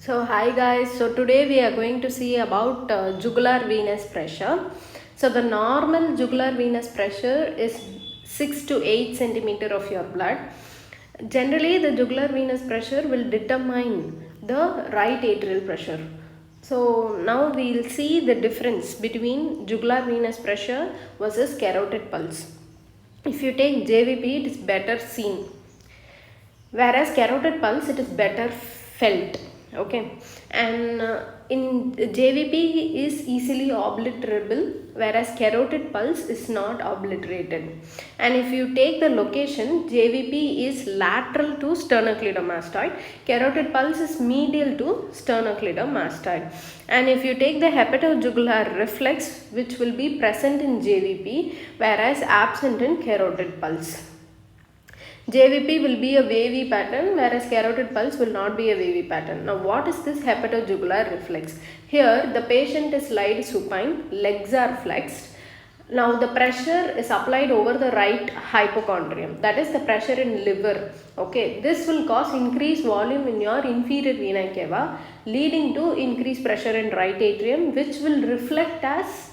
So hi guys, so today we are going to see about jugular venous pressure. So the normal jugular venous pressure is 6 to 8 centimeter of your blood. Generally the jugular venous pressure will determine the right atrial pressure. So now we will see the difference between jugular venous pressure versus carotid pulse. If you take JVP, it is better seen, whereas carotid pulse it is better felt. Okay, and in JVP is easily obliterable, whereas carotid pulse is not obliterated. And if you take the location, JVP is lateral to sternocleidomastoid, carotid pulse is medial to sternocleidomastoid. And if you take the hepatojugular reflex, which will be present in JVP whereas absent in carotid pulse. JVP will be a wavy pattern, whereas carotid pulse will not be a wavy pattern. Now what is this hepatojugular reflex? Here the patient is lied supine, legs are flexed. Now the pressure is applied over the right hypochondrium, that is the pressure in liver. Okay, this will cause increased volume in your inferior vena cava, leading to increased pressure in right atrium, which will reflect as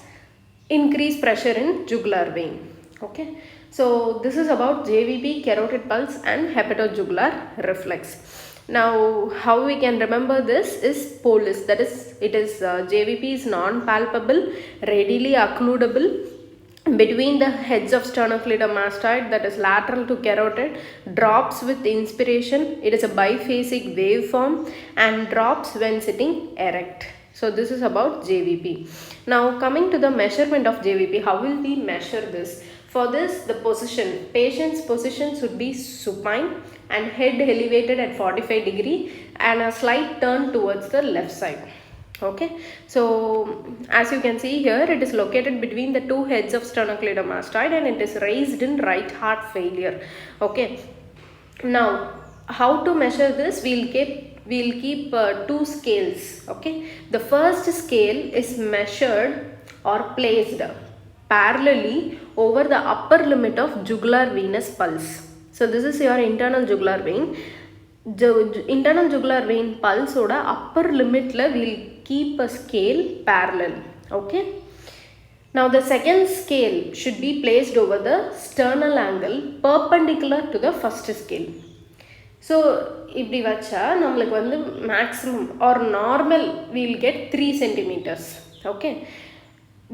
increased pressure in jugular vein. Okay, so this is about JVP, carotid pulse and hepatojugular reflex. Now how we can remember this is POLIS, that is JVP is non-palpable, readily occludable between the heads of sternocleidomastoid, that is lateral to carotid, drops with inspiration, it is a biphasic waveform and drops when sitting erect. So this is about JVP. Now coming to the measurement of JVP, how will we measure this? For this, the position, patient's position should be supine and head elevated at 45 degree and a slight turn towards the left side. Okay, so as you can see here, it is located between the two heads of sternocleidomastoid and it is raised in right heart failure. Okay, now how to measure this? We'll keep two scales. Okay, the first scale is measured or placed parallelly over the upper limit of jugular venous pulse. So this is your internal jugular vein. Internal jugular vein pulse oda upper limit la we'll keep a scale parallel. Okay, now the second scale should be placed over the sternal angle perpendicular to the first scale. So இப்படி வச்சா நம்மளுக்கு வந்து maximum or normal we will get 3 centimeters. Okay,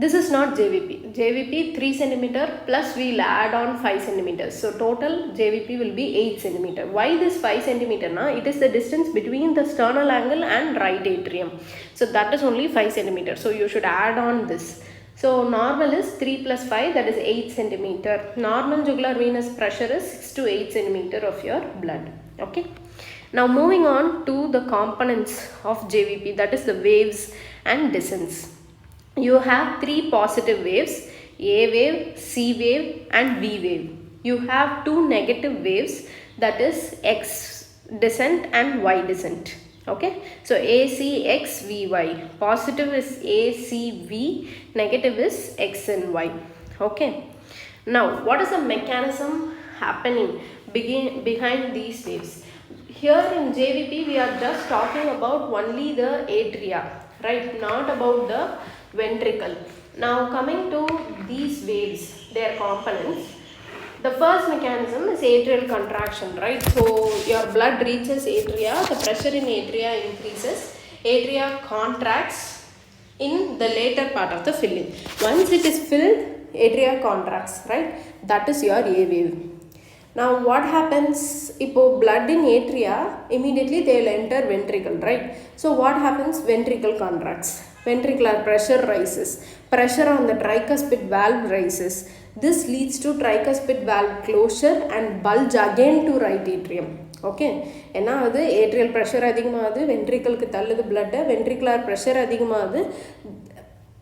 this is not JVP. JVP 3 centimeter plus we will add on 5 centimeters. So total JVP will be 8 centimeter. Why this 5 centimeter? Na? It is the distance between the sternal angle and right atrium. So that is only 5 centimeter. So you should add on this. So normal is 3 plus 5, that is 8 centimeter. Normal jugular venous pressure is 6 to 8 centimeter of your blood. Okay. Now moving on to the components of JVP, that is the waves and descents. You have 3 positive waves, A wave, C wave and V wave. You have 2 negative waves, that is X descent and Y descent. Okay, so ACXVY, positive is ACV, negative is X and Y. Okay, now what is the mechanism happening behind these waves? Here in JVP we are just talking about only the atria, right, not about the ventricle. Now coming to these waves, their components, the first mechanism is atrial contraction, right? So your blood reaches atria, the pressure in atria increases, atria contracts in the later part of the filling. Once it is filled, atria contracts, right? That is your A wave. Now what happens? If blood in atria, immediately they will enter ventricle, right? So what happens? Ventricle contracts, ventricular pressure rises, pressure on the tricuspid valve rises. This leads to tricuspid valve closure and bulge again to right atrium. Okay, ஏன்னா அது atrial pressure அதிகமாகுது, ventricleக்கு தள்ளுது blood, ventricular pressure அதிகமாகுது,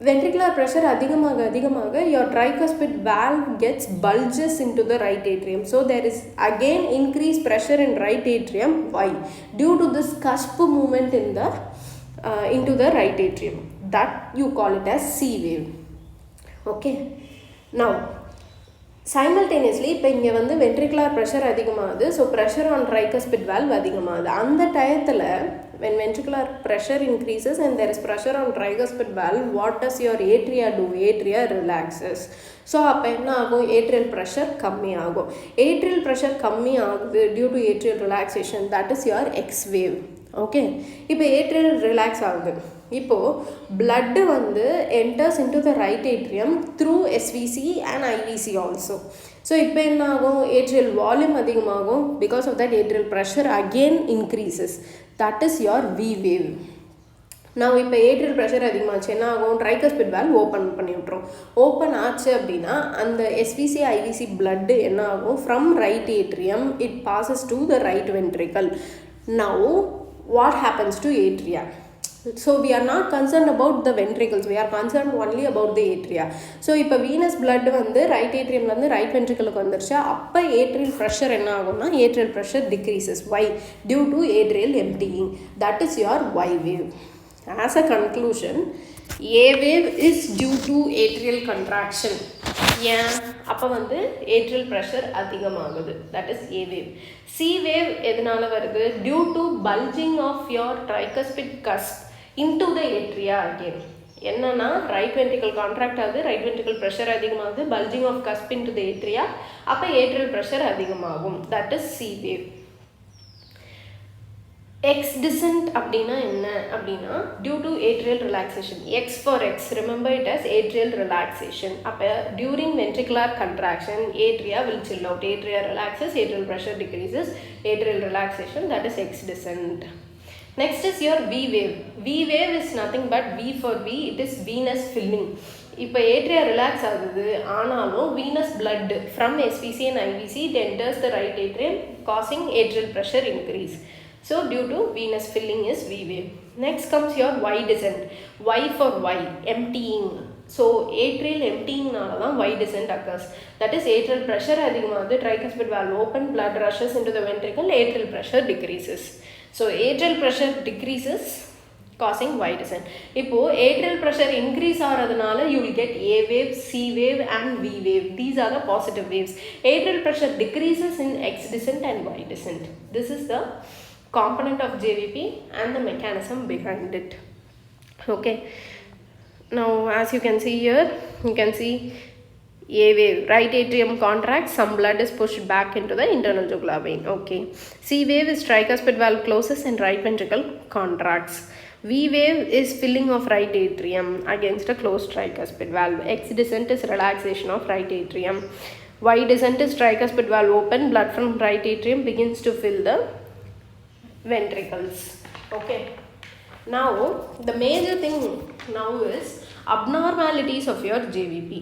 ventricular pressure அதிகமாக your tricuspid valve gets bulges into the right atrium. So there is again increased pressure in right atrium. Why? Due to this cusp movement in the into the right atrium, that you call it as C wave. Okay, now simultaneously இப்போ இங்கே வந்து ventricular pressure அதிகமாகுது, so pressure on tricuspid valve அதிகமாகுது. அந்த டயத்தில் When ventricular pressure increases and there is pressure on tricuspid valve, what does your atria do? Atria relaxes. So அப்போ என்ன ஆகும்? ஏட்ரியல் ப்ரெஷர் கம்மி ஆகும். ஏட்ரியல் ப்ரெஷர் கம்மி ஆகுது due to atrial relaxation, that is your X wave. Okay, இப்போ atrial relax ஆகுது. இப்போது பிளட்டு வந்து enters into the right atrium through SVC and IVC also. So இப்போ என்ன ஆகும்? ஏட்ரியல் வால்யூம் அதிகமாகும். Because of that atrial pressure again increases, that is your V wave. நான் இப்போ ஏட்ரியல் ப்ரெஷர் அதிகமாச்சு என்ன ஆகும்? ட்ரைகஸ்பிட் வால்வ் ஓப்பன் பண்ணி விட்ரும். ஓப்பன் ஆச்சு அப்படின்னா அந்த எஸ்விசி ஐவிசி பிளட்டு என்ன ஆகும்? From right atrium it bosses to the right ventricle. Now what happens to atria? So we are not concerned about the ventricles, we are concerned only about the atria. So இப்போ venous blood வந்து right ஏட்ரியம்லேருந்து right வென்ட்ரிக்கலுக்கு வந்துருச்சு. அப்போ atrial pressure என்ன ஆகும்னா atrial pressure decreases. why? due to atrial emptying. that is your Y wave. As a conclusion, A wave is due to atrial contraction. ஏன்? அப்போ வந்து atrial pressure அதிகமாகுது, that is A wave. C wave எதனால வருது? Due to bulging of your tricuspid cusp into the atria again. என்னன்னா right ventricle contract ஆகுது, right ventricle pressure அதிகமாகுது, bulging of cusp into the atria, அப்போ atrial pressure அதிகமாகும், that is C wave. X descent அப்படின்னா என்ன அப்படின்னா due to atrial relaxation. X for X, remember it as atrial relaxation. அப்போ during ventricular contraction atria will chill out, atria relaxes, atrial pressure decreases, atrial relaxation, that is X descent. Next is your V wave. V wave is nothing but V for V, it is venous filling. இப்போ atria relax ஆகுது, ஆனாலும் Venus blood from SVC and IVC it enters the right atrium causing atrial pressure increase. So due to venous filling is V wave. Next comes your Y descent. Y for Y, emptying. So atrial emptying நால தான் Y descent occurs. That is atrial pressure அதிகமாகுது, tricuspid valve open, blood rushes into the ventricle, atrial pressure decreases. So atrial pressure decreases causing Y descent. இப்போ atrial pressure increase ஆகிறதுனால you will get A wave, C wave and V wave. These are the positive waves. Atrial pressure decreases in X descent and Y descent. This is the component of JVP and the mechanism behind it. Okay, now as you can see here, you can see A wave, right atrium contracts, some blood is pushed back into the internal jugular vein. Okay, C wave is tricuspid valve closes and right ventricle contracts. V wave is filling of right atrium against a closed tricuspid valve. X descent is relaxation of right atrium. Y descent is tricuspid valve open, blood from right atrium begins to fill the ventricles. Okay, now the major thing now is abnormalities of your JVP.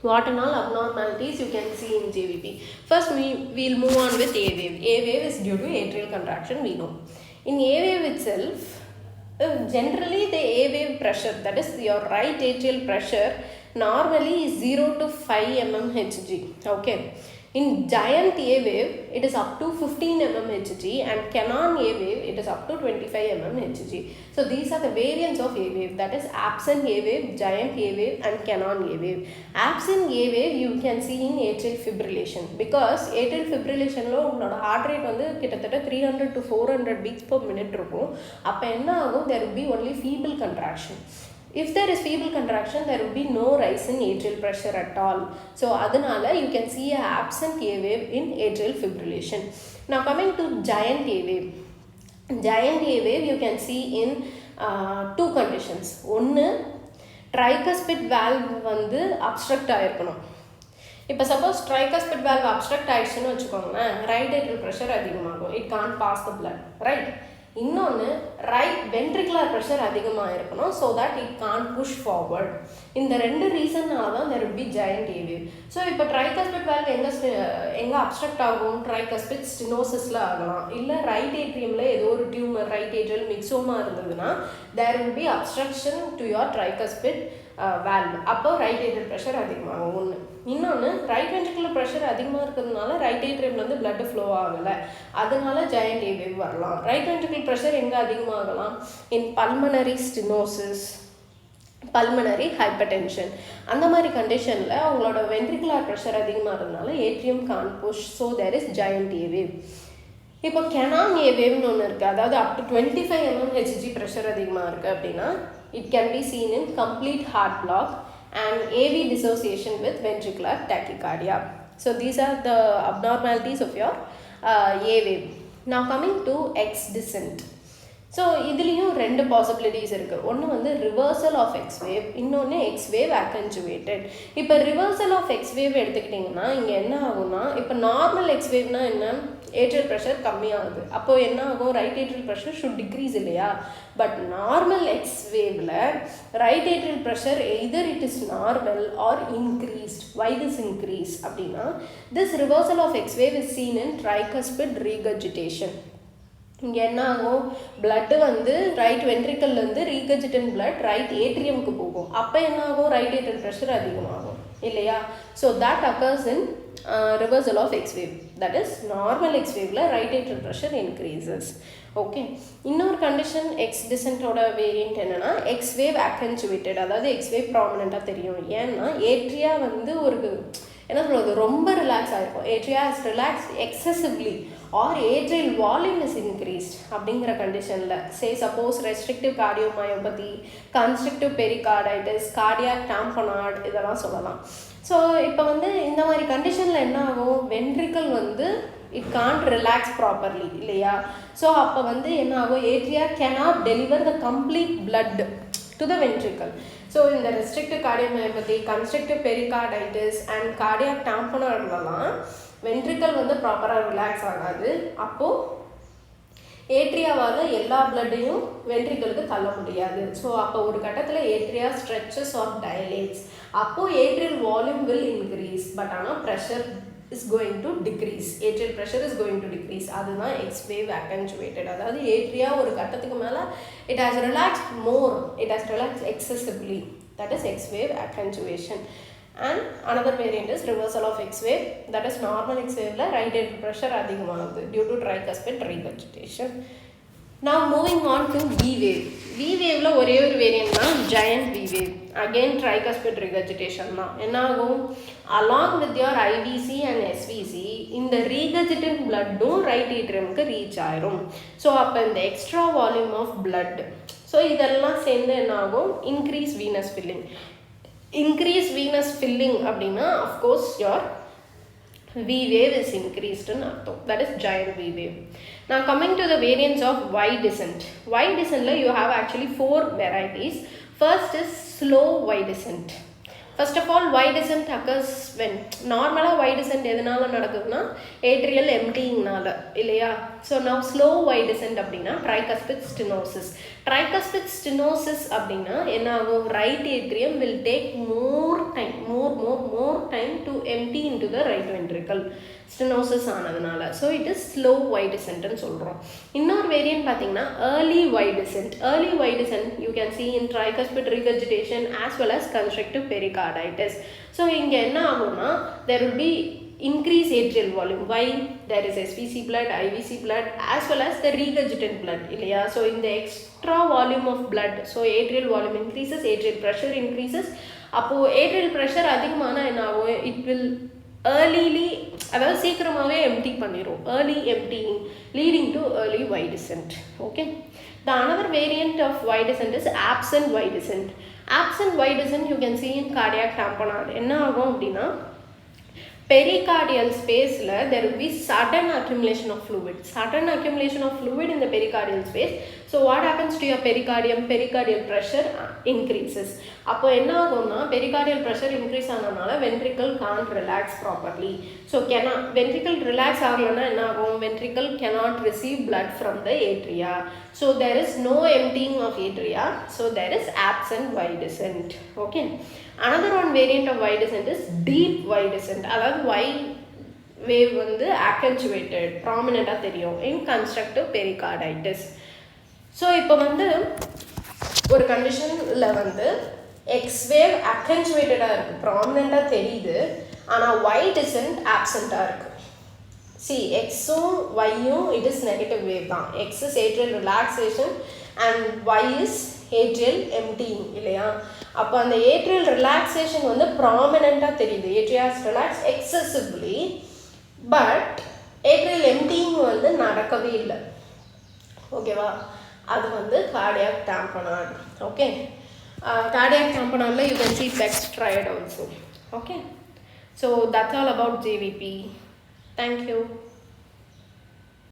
What and all abnormalities you can see in JVP? First we'll move on with A wave. A wave is due to atrial contraction, we know. In A wave itself, generally the A wave pressure, that is your right atrial pressure, normally is 0 to 5 mmHg. Okay, in giant A wave it is up to 15 mmHg and Canon A wave it is up to 25 mmHg. So these are the variants of A wave, that is absent A wave, giant A wave and Canon A wave. Absent A wave you can see in atrial fibrillation, because atrial fibrillation lo unnoda heart rate வந்து கிட்டத்தட்ட 300 to 400 beats per minute இருக்கும். அப்ப என்ன ஆகும்? There will be only feeble contraction. If there is feeble contraction, there will be no rise in atrial pressure at all. So adanala you can see a absent A wave in atrial fibrillation. Now coming to giant A wave. Giant A wave you can see in two conditions. One, tricuspid valve வந்து obstruct ஆயிருக்கணும். இப்போ suppose tricuspid valve obstruct ஆயிடுச்சுன்னு வச்சுக்கோங்களேன், right atrial pressure அதிகமாகும், it can't pass the blood, right? இன்னொன்று right ventricular pressure அதிகமாக இருக்கணும், so that it can push forward. இந்த ரெண்டு ரீசன்னால தான் there will be giant A wave. So இப்போ ட்ரைகஸ்பிட் வேல்வ் எங்கே அப்ஸ்ட்ரக்ட் ஆகும்? ட்ரைகஸ்பிட் ஸ்டினோசிஸில் ஆகலாம், இல்லை ரைட் ஏட்ரியமில் ஏதோ ஒரு டியூமர் ரைட் ஏட்ரியல் மிக்சோமா இருந்ததுன்னா there will be obstruction to your tricuspid valve. அப்போ ரைட் ஏட்ரியல் ப்ரெஷர் அதிகமாகும் ஒன்று. இன்னொன்று ரைட் வென்ட்ரிகுலர் ப்ரெஷர் அதிகமாக இருக்கிறதுனால ரைட் ஏட்ரியம்லேருந்து பிளட் ஃப்ளோ ஆகலை, அதனால ஜாயிண்ட் ஏ வேவ் வரலாம். ரைட் வென்ட்ரிகுலர் ப்ரெஷர் எங்கே அதிகமாகலாம்? In pulmonary stenosis, pulmonary hypertension, அந்த மாதிரி கண்டிஷனில் அவங்களோட வென்ட்ரிகுலர் ப்ரெஷர் அதிகமாக இருந்ததுனால atrium can push, so there is giant A wave. இப்போ கெனான் ஏ வேவ்னு ஒன்று இருக்குது, அதாவது up to 25 mm Hg pressure அதிகமாக இருக்குது அப்படின்னா it can be seen in complete heart block and AV dissociation with ventricular tachycardia. So these are the abnormalities of your A wave. Now coming to X descent. So இதுலேயும் ரெண்டு possibilities இருக்குது. ஒன்று வந்து reversal of X wave, இன்னொன்று X wave அக்கன்ஜுவேட்டட். இப்போ reversal of X wave எடுத்துக்கிட்டிங்கன்னா இங்கே என்ன ஆகும்னா, இப்போ நார்மல் எக்ஸ் வேவ்னா என்ன, ஏட்ரியல் ப்ரெஷர் கம்மியாகுது. அப்போது என்ன ஆகும், right atrial pressure should decrease இல்லையா. பட் நார்மல் எக்ஸ் வேவில் right atrial pressure either it is normal or increased. Why this increase அப்படின்னா, this reversal of X wave is seen in tricuspid regurgitation. இங்கே என்ன ஆகும், பிளட்டு வந்து right வென்ட்ரிக்கல்லேருந்து regurgitant blood right ஏட்ரியமுக்கு போகும். அப்போ என்ன ஆகும், ரைட் ஏட்ரியல் ப்ரெஷர் அதிகமாகும் இல்லையா. So that occurs in reversal of X wave, that is normal X வேவில் right atrial pressure increases. Okay, இன்னொரு கண்டிஷன் எக்ஸ் டிசென்ட்டோட வேரியண்ட் என்னென்னா எக்ஸ் வேவ் அக்கன்ஜுவேட்டட், அதாவது எக்ஸ் வேவ் ப்ராமினெண்ட்டாக தெரியும். ஏன்னா ஏட்ரியா வந்து ஒரு என்ன சொல்கிறது, ரொம்ப ரிலாக்ஸ் ஆகிருக்கும். Atria is relax excessively or atrial volume is increased அப்படிங்கிற கண்டிஷனில், say suppose restrictive cardiomyopathy, constrictive pericarditis, cardiac tamponade, இதெல்லாம் சொல்லலாம். ஸோ இப்போ வந்து இந்த மாதிரி கண்டிஷனில் என்ன ஆகும், வென்ட்ரிக்கல் வந்து இட் கான்ட் ரிலாக்ஸ் ப்ராப்பர்லி இல்லையா. ஸோ அப்போ வந்து என்ன ஆகும், atria cannot deliver the complete blood to the ventricle. So in the restrictive cardiomyopathy, constrictive pericarditis and cardiac tamponadலாம் வென்ட்ரிக்கல் வந்து ப்ராப்பராக ரிலாக்ஸ் ஆகாது. அப்போது ஏட்ரியாவால் எல்லா பிளட்டையும் வென்ட்ரிக்கலுக்கு தள்ள முடியாது. ஸோ அப்போ ஒரு கட்டத்தில் ஏட்ரியா ஸ்ட்ரெச்சஸ் ஆர் டைலேட்ஸ். அப்போது atrial volume will increase, but ஆனால் pressure is going to decrease, atrial pressure is going to decrease. அதுதான் X wave accentuated. அதாவது ஏட்ரியா ஒரு கட்டத்துக்கு மேலே it has relaxed more, it has relaxed excessively, that is X wave accentuation. And another variant is reversal of X wave, that is normal X wave la right atrial pressure அதிகமாகுது due to tricuspid regurgitation. Now moving on to V wave. V wave la ஒரே ஒரு variant தான் giant V wave. Again tricuspid regurgitation தான். என்ன ஆகும், along with your IVC and SVC இந்த regurgitant bloodடும் right atriumக்கு ரீச் ஆயிரும். ஸோ அப்போ இந்த extra volume of blood, so இதெல்லாம் சேர்ந்து என்ன ஆகும், increase venous filling. Increase venous filling அப்படின்னா of course your V wave is increased in அர்த்தம், that is giant V wave. Now coming to the variants of Y descent. Y descent you have actually 4 varieties. First is slow Y descent. First of all, Y descent occurs when normally Y descent எதனால நடக்குதுன்னா atrial emptyingனால இல்லையா. So now slow Y descent அப்படின்னா tricuspid stenosis. Tricuspid stenosis அப்படின்னா என்ன ஆகும், right atrium will take more time to empty into the right ventricle. Stenosis ஆனதுனால. So it is slow Y descent ன்னு சொல்கிறோம். இன்னொரு வேரியன்ட் பார்த்தீங்கன்னா early Y descent. Early Y descent you can see in tricuspid regurgitation as well as constrictive pericarditis. So இங்கே என்ன ஆகும்னா there will be increase atrial volume. Why? There is SVC blood, IVC blood as well as the regurgitant blood இல்லையா. So in the extra volume of blood, so atrial volume increases, atrial pressure increases. அப்போது atrial pressure அதிகமான என்ன ஆகும், it will earlyly, அதாவது சீக்கிரமாகவே empty பண்ணிடும், early emptying leading to early Y descent. Okay. The another variant of Y descent is absent Y descent. Absent Y descent you can see in cardiac tamponade. என்ன ஆகும் அப்படின்னா pericardial space la there will be sudden accumulation of fluid. Sudden accumulation of fluid in the pericardial space. So what happens to your pericardium? Pericardial pressure increases. அப்போ என்ன ஆகும்னா pericardial pressure increase ஆனனால ventricle can't relax properly. So ventricle relax ஆகலனா என்ன ஆகும், ventricle cannot receive blood from the atria. So there is no emptying of atria. So there is absent Y descent. Okay. Another one variant of Y descent is deep Y descent. அதாவது Y wave வந்து accentuated, prominent-ஆக தெரியும் in constructive pericarditis. So இப்போ வந்து ஒரு கண்டிஷனில் வந்து X wave accentuated-ஆக இருக்குது, ப்ராமினெண்ட்டாக தெரியுது, ஆனால் Y descent absent-ஆக இருக்குது. See, எக்ஸும் ஒய்யும் it is negative wave தான். X is atrial relaxation and Y is atrial emptying இல்லையா. அப்போ அந்த atrial relaxation வந்து ப்ராமினெண்ட்டாக தெரியுது, atria is relaxed excessively, but atrial emptying வந்து நடக்கவே இல்லை. ஓகேவா, அது வந்து cardiac tamponade. Okay, cardiac tamponade you can see Beck's triad also. Okay, so that's all about JVP. Thank you.